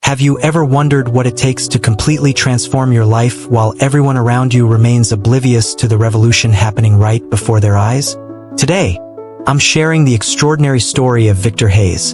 Have you ever wondered what it takes to completely transform your life while everyone around you remains oblivious to the revolution happening right before their eyes? Today, I'm sharing the extraordinary story of Victor Hayes,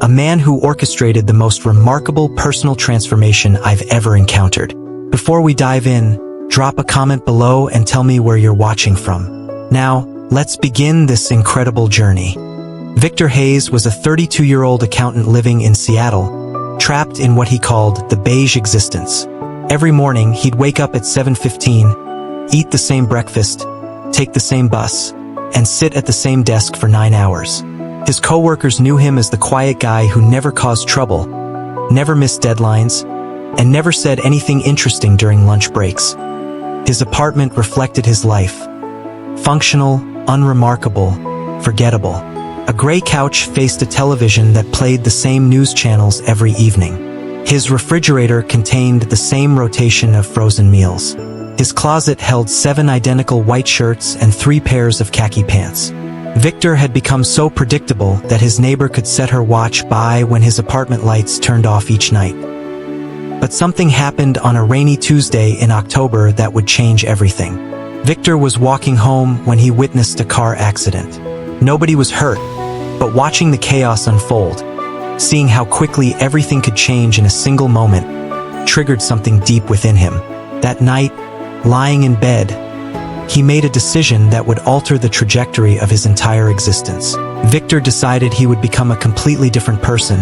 a man who orchestrated the most remarkable personal transformation I've ever encountered. Before we dive in, drop a comment below and tell me where you're watching from. Now, let's begin this incredible journey. Victor Hayes was a 32-year-old accountant living in Seattle, trapped in what he called the beige existence. Every morning, he'd wake up at 7:15, eat the same breakfast, take the same bus, and sit at the same desk for 9 hours. His coworkers knew him as the quiet guy who never caused trouble, never missed deadlines, and never said anything interesting during lunch breaks. His apartment reflected his life. Functional, unremarkable, forgettable. A gray couch faced a television that played the same news channels every evening. His refrigerator contained the same rotation of frozen meals. His closet held 7 identical white shirts and 3 pairs of khaki pants. Victor had become so predictable that his neighbor could set her watch by when his apartment lights turned off each night. But something happened on a rainy Tuesday in October that would change everything. Victor was walking home when he witnessed a car accident. Nobody was hurt, but watching the chaos unfold, seeing how quickly everything could change in a single moment, triggered something deep within him. That night, lying in bed, he made a decision that would alter the trajectory of his entire existence. Victor decided he would become a completely different person,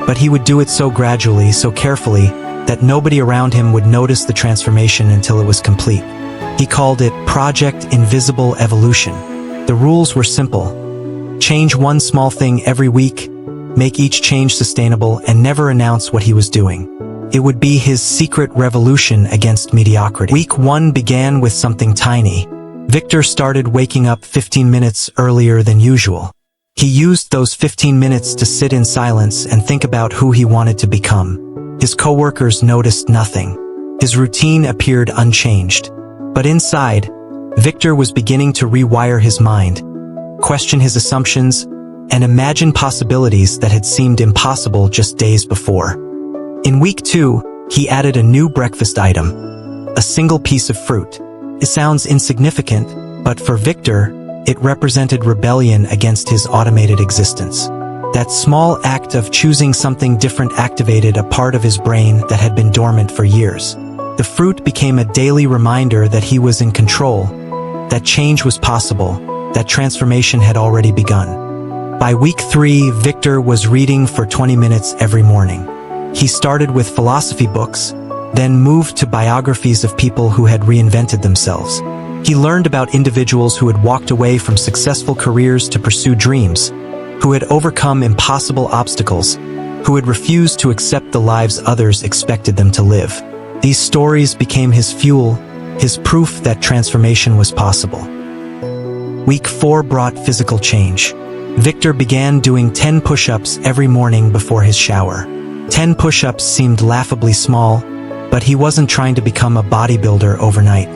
but he would do it so gradually, so carefully, that nobody around him would notice the transformation until it was complete. He called it Project Invisible Evolution. The rules were simple. Change one small thing every week, make each change sustainable, and never announce what he was doing. It would be his secret revolution against mediocrity. Week 1 began with something tiny. Victor started waking up 15 minutes earlier than usual. He used those 15 minutes to sit in silence and think about who he wanted to become. His coworkers noticed nothing. His routine appeared unchanged. But inside, Victor was beginning to rewire his mind, question his assumptions, and imagine possibilities that had seemed impossible just days before. In week 2, he added a new breakfast item, a single piece of fruit. It sounds insignificant, but for Victor, it represented rebellion against his automated existence. That small act of choosing something different activated a part of his brain that had been dormant for years. The fruit became a daily reminder that he was in control, that change was possible, that transformation had already begun. By week 3, Victor was reading for 20 minutes every morning. He started with philosophy books, then moved to biographies of people who had reinvented themselves. He learned about individuals who had walked away from successful careers to pursue dreams, who had overcome impossible obstacles, who had refused to accept the lives others expected them to live. These stories became his fuel, his proof that transformation was possible. Week 4 brought physical change. Victor began doing 10 push-ups every morning before his shower. 10 push-ups seemed laughably small, but he wasn't trying to become a bodybuilder overnight.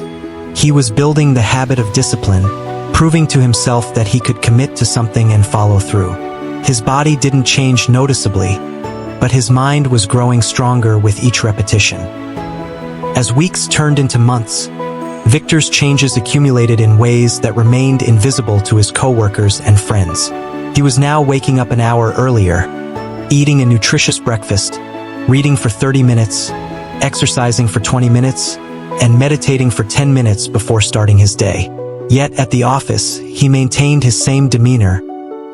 He was building the habit of discipline, proving to himself that he could commit to something and follow through. His body didn't change noticeably, but his mind was growing stronger with each repetition. As weeks turned into months, Victor's changes accumulated in ways that remained invisible to his coworkers and friends. He was now waking up an hour earlier, eating a nutritious breakfast, reading for 30 minutes, exercising for 20 minutes, and meditating for 10 minutes before starting his day. Yet at the office, he maintained his same demeanor,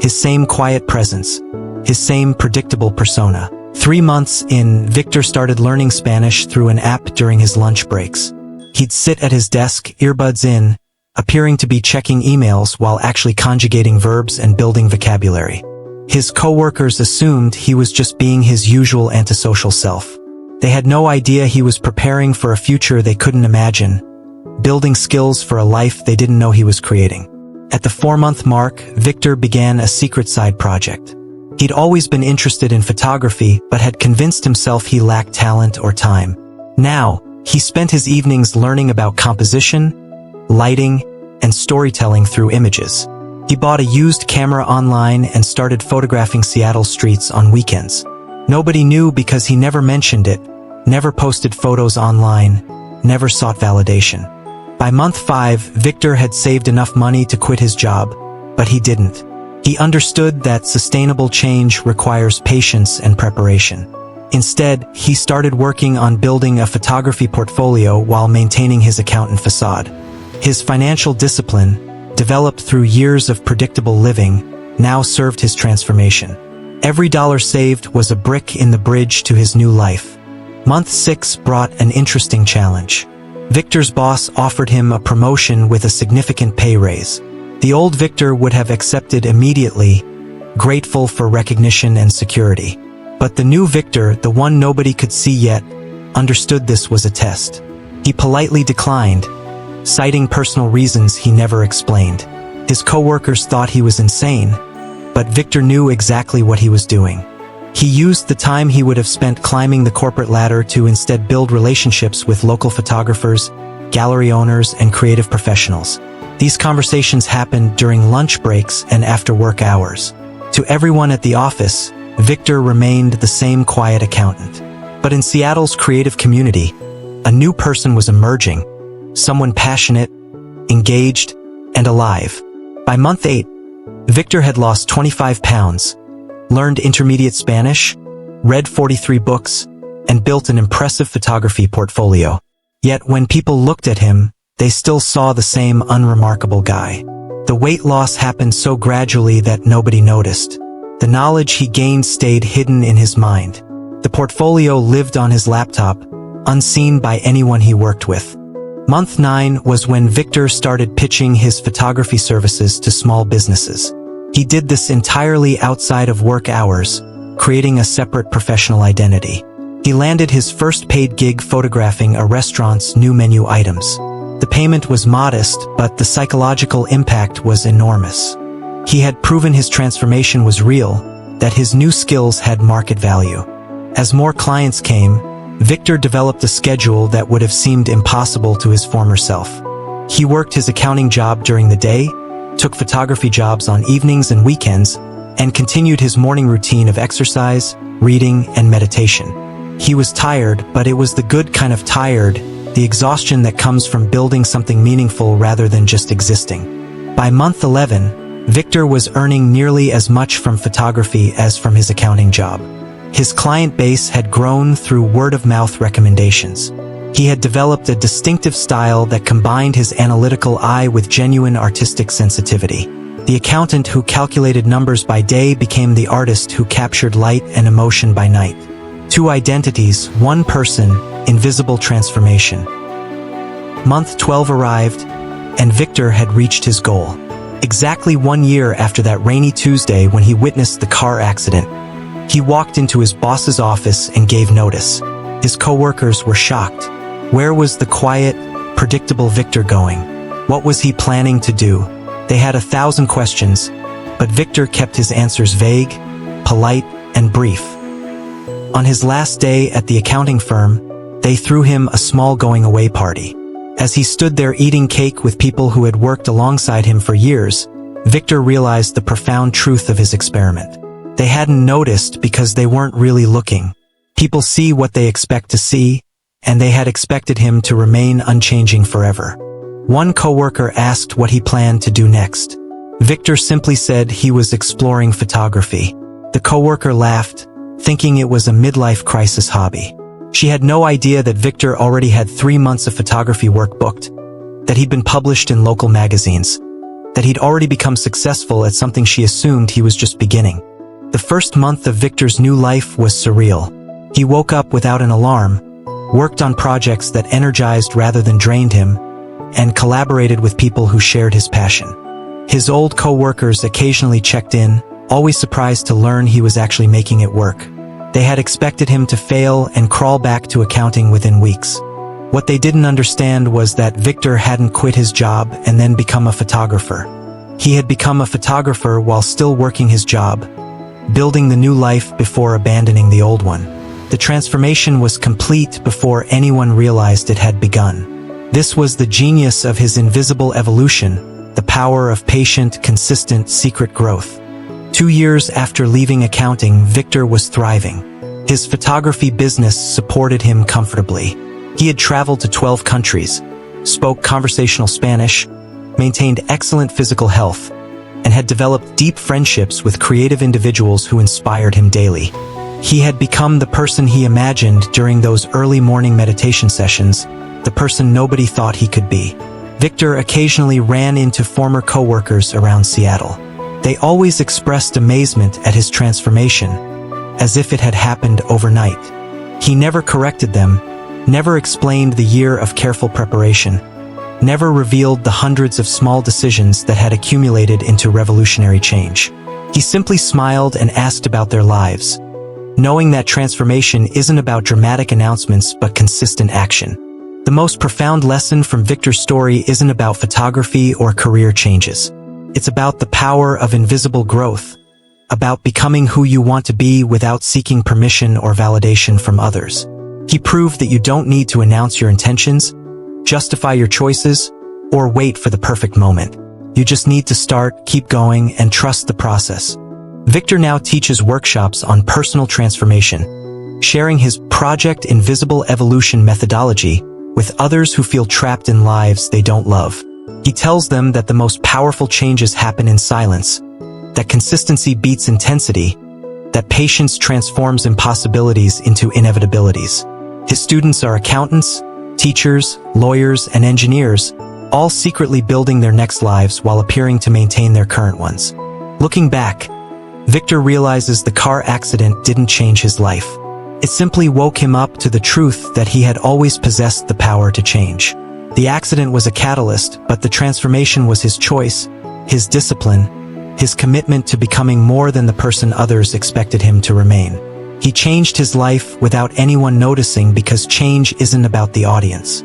his same quiet presence, his same predictable persona. 3 months in, Victor started learning Spanish through an app during his lunch breaks. He'd sit at his desk, earbuds in, appearing to be checking emails while actually conjugating verbs and building vocabulary. His coworkers assumed he was just being his usual antisocial self. They had no idea he was preparing for a future they couldn't imagine, building skills for a life they didn't know he was creating. At the 4-month mark, Victor began a secret side project. He'd always been interested in photography, but had convinced himself he lacked talent or time. Now, he spent his evenings learning about composition, lighting, and storytelling through images. He bought a used camera online and started photographing Seattle streets on weekends. Nobody knew because he never mentioned it, never posted photos online, never sought validation. By month 5, Victor had saved enough money to quit his job, but he didn't. He understood that sustainable change requires patience and preparation. Instead, he started working on building a photography portfolio while maintaining his accountant facade. His financial discipline, developed through years of predictable living, now served his transformation. Every dollar saved was a brick in the bridge to his new life. Month 6 brought an interesting challenge. Victor's boss offered him a promotion with a significant pay raise. The old Victor would have accepted immediately, grateful for recognition and security. But the new Victor, the one nobody could see yet, understood this was a test. He politely declined, citing personal reasons he never explained. His coworkers thought he was insane, but Victor knew exactly what he was doing. He used the time he would have spent climbing the corporate ladder to instead build relationships with local photographers, gallery owners, and creative professionals. These conversations happened during lunch breaks and after work hours. To everyone at the office, Victor remained the same quiet accountant. But in Seattle's creative community, a new person was emerging, someone passionate, engaged, and alive. By month 8, Victor had lost 25 pounds, learned intermediate Spanish, read 43 books, and built an impressive photography portfolio. Yet when people looked at him, they still saw the same unremarkable guy. The weight loss happened so gradually that nobody noticed. The knowledge he gained stayed hidden in his mind. The portfolio lived on his laptop, unseen by anyone he worked with. Month 9 was when Victor started pitching his photography services to small businesses. He did this entirely outside of work hours, creating a separate professional identity. He landed his first paid gig photographing a restaurant's new menu items. The payment was modest, but the psychological impact was enormous. He had proven his transformation was real, that his new skills had market value. As more clients came, Victor developed a schedule that would have seemed impossible to his former self. He worked his accounting job during the day, took photography jobs on evenings and weekends, and continued his morning routine of exercise, reading, and meditation. He was tired, but it was the good kind of tired, the exhaustion that comes from building something meaningful rather than just existing. By month 11, Victor was earning nearly as much from photography as from his accounting job. His client base had grown through word-of-mouth recommendations. He had developed a distinctive style that combined his analytical eye with genuine artistic sensitivity. The accountant who calculated numbers by day became the artist who captured light and emotion by night. Two identities, one person, invisible transformation. Month 12 arrived, and Victor had reached his goal. Exactly 1 year after that rainy Tuesday when he witnessed the car accident, he walked into his boss's office and gave notice. His coworkers were shocked. Where was the quiet, predictable Victor going? What was he planning to do? They had 1,000 questions, but Victor kept his answers vague, polite, and brief. On his last day at the accounting firm, they threw him a small going-away party. As he stood there eating cake with people who had worked alongside him for years, Victor realized the profound truth of his experiment. They hadn't noticed because they weren't really looking. People see what they expect to see, and they had expected him to remain unchanging forever. One coworker asked what he planned to do next. Victor simply said he was exploring photography. The coworker laughed, thinking it was a midlife crisis hobby. She had no idea that Victor already had 3 months of photography work booked, that he'd been published in local magazines, that he'd already become successful at something she assumed he was just beginning. The first month of Victor's new life was surreal. He woke up without an alarm, worked on projects that energized rather than drained him, and collaborated with people who shared his passion. His old co-workers occasionally checked in, always surprised to learn he was actually making it work. They had expected him to fail and crawl back to accounting within weeks. What they didn't understand was that Victor hadn't quit his job and then become a photographer. He had become a photographer while still working his job, building the new life before abandoning the old one. The transformation was complete before anyone realized it had begun. This was the genius of his invisible evolution, the power of patient, consistent, secret growth. 2 years after leaving accounting, Victor was thriving. His photography business supported him comfortably. He had traveled to 12 countries, spoke conversational Spanish, maintained excellent physical health, and had developed deep friendships with creative individuals who inspired him daily. He had become the person he imagined during those early morning meditation sessions, the person nobody thought he could be. Victor occasionally ran into former coworkers around Seattle. They always expressed amazement at his transformation, as if it had happened overnight. He never corrected them, never explained the year of careful preparation, never revealed the hundreds of small decisions that had accumulated into revolutionary change. He simply smiled and asked about their lives, knowing that transformation isn't about dramatic announcements but consistent action. The most profound lesson from Victor's story isn't about photography or career changes. It's about the power of invisible growth, about becoming who you want to be without seeking permission or validation from others. He proved that you don't need to announce your intentions, justify your choices, or wait for the perfect moment. You just need to start, keep going, and trust the process. Victor now teaches workshops on personal transformation, sharing his Project Invisible Evolution methodology with others who feel trapped in lives they don't love. He tells them that the most powerful changes happen in silence, that consistency beats intensity, that patience transforms impossibilities into inevitabilities. His students are accountants, teachers, lawyers, and engineers, all secretly building their next lives while appearing to maintain their current ones. Looking back, Victor realizes the car accident didn't change his life. It simply woke him up to the truth that he had always possessed the power to change. The accident was a catalyst, but the transformation was his choice, his discipline, his commitment to becoming more than the person others expected him to remain. He changed his life without anyone noticing because change isn't about the audience.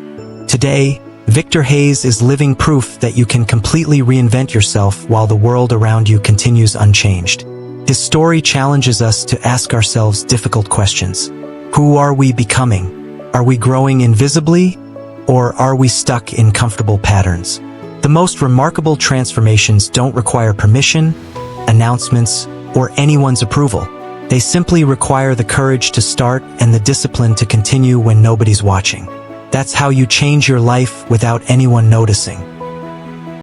Today, Victor Hayes is living proof that you can completely reinvent yourself while the world around you continues unchanged. His story challenges us to ask ourselves difficult questions. Who are we becoming? Are we growing invisibly, or are we stuck in comfortable patterns? The most remarkable transformations don't require permission, announcements, or anyone's approval. They simply require the courage to start and the discipline to continue when nobody's watching. That's how you change your life without anyone noticing.